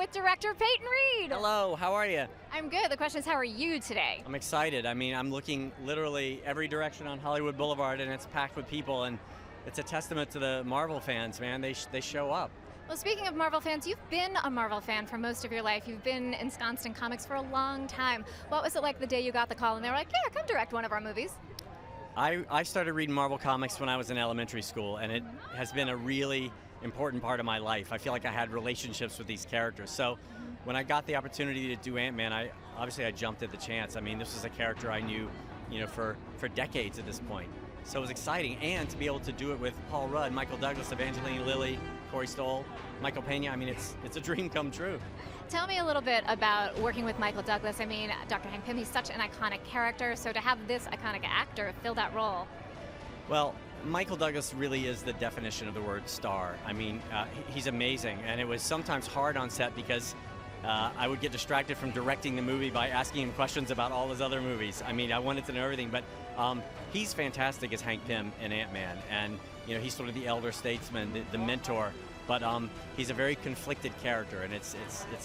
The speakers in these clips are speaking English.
with director Peyton Reed. Hello, how are you? I'm good. The question is, how are you today? I'm excited. I mean, I'm looking literally every direction on Hollywood Boulevard, and it's packed with people, and it's a testament to the Marvel fans, man. They show up. Well, speaking of Marvel fans, you've been a Marvel fan for most of your life. You've been ensconced in comics for a long time. What was it like the day you got the call and they were like, yeah, come direct one of our movies? I started reading Marvel comics when I was in elementary school, and it has been a really important part of my life. I feel like I had relationships with these characters. So when I got the opportunity to do Ant-Man, I jumped at the chance. I mean, this was a character I knew, for decades at this point. So it was exciting, and to be able to do it with Paul Rudd, Michael Douglas, Evangeline Lilly, Corey Stoll, Michael Pena. I mean, it's a dream come true. Tell me a little bit about working with Michael Douglas. I mean, Dr. Hank Pym, he's such an iconic character, so to have this iconic actor fill that role. Well, Michael Douglas really is the definition of the word star. I mean, he's amazing, and it was sometimes hard on set because I would get distracted from directing the movie by asking him questions about all his other movies. I mean, I wanted to know everything, but he's fantastic as Hank Pym in Ant-Man, and he's sort of the elder statesman, the mentor, but he's a very conflicted character, and it's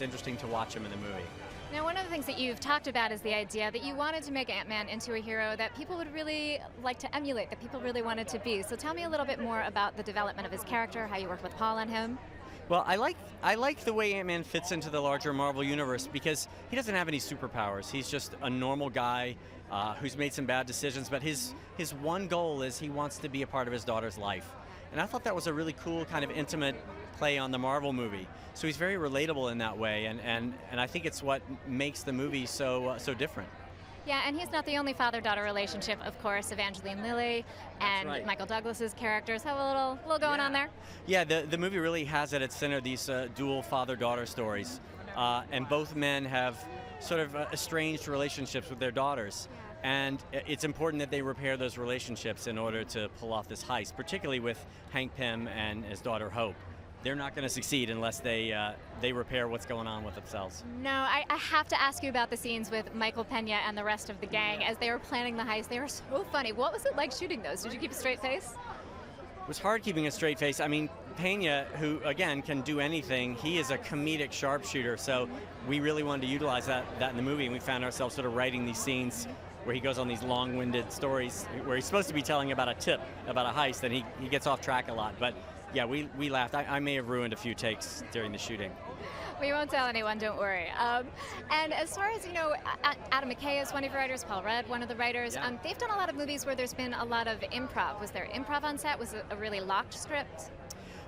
interesting to watch him in the movie. Now, one of the things that you've talked about is the idea that you wanted to make Ant-Man into a hero that people would really like to emulate, that people really wanted to be. So tell me a little bit more about the development of his character, how you worked with Paul on him. Well, I like the way Ant-Man fits into the larger Marvel universe because he doesn't have any superpowers. He's just a normal guy who's made some bad decisions, but his one goal is he wants to be a part of his daughter's life. And I thought that was a really cool kind of intimate play on the Marvel movie. So he's very relatable in that way, and I think it's what makes the movie so different. Yeah, and he's not the only father-daughter relationship, of course. Evangeline Lilly and right. Michael Douglas's characters have a little going on there. Yeah, the movie really has at its center these dual father-daughter stories, and both men have sort of estranged relationships with their daughters. And it's important that they repair those relationships in order to pull off this heist, particularly with Hank Pym and his daughter Hope. They're not going to succeed unless they repair what's going on with themselves. No, I have to ask you about the scenes with Michael Pena and the rest of the gang as they were planning the heist. They were so funny. What was it like shooting those? Did you keep a straight face? It was hard keeping a straight face. I mean, Pena, who again can do anything, he is a comedic sharpshooter. So we really wanted to utilize that in the movie, and we found ourselves sort of writing these scenes where he goes on these long-winded stories where he's supposed to be telling about a tip, about a heist, and he gets off track a lot. But yeah, we laughed. I may have ruined a few takes during the shooting. We won't tell anyone, don't worry. And as far as, Adam McKay is one of your writers, Paul Rudd, one of the writers. Yeah. They've done a lot of movies where there's been a lot of improv. Was there improv on set? Was it a really locked script?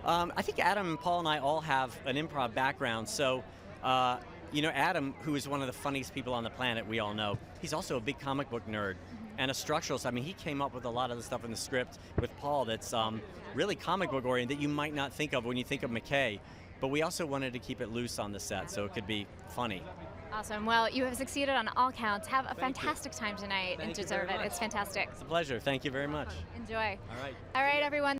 I think Adam and Paul and I all have an improv background, so Adam, who is one of the funniest people on the planet, we all know, he's also a big comic book nerd and a structuralist. I mean, he came up with a lot of the stuff in the script with Paul that's really comic book oriented that you might not think of when you think of McKay. But we also wanted to keep it loose on the set so it could be funny. Awesome. Well, you have succeeded on all counts. Have a Thank fantastic time tonight and deserve it. It's fantastic. It's a pleasure. Thank you very much. Enjoy. All right. All right, everyone.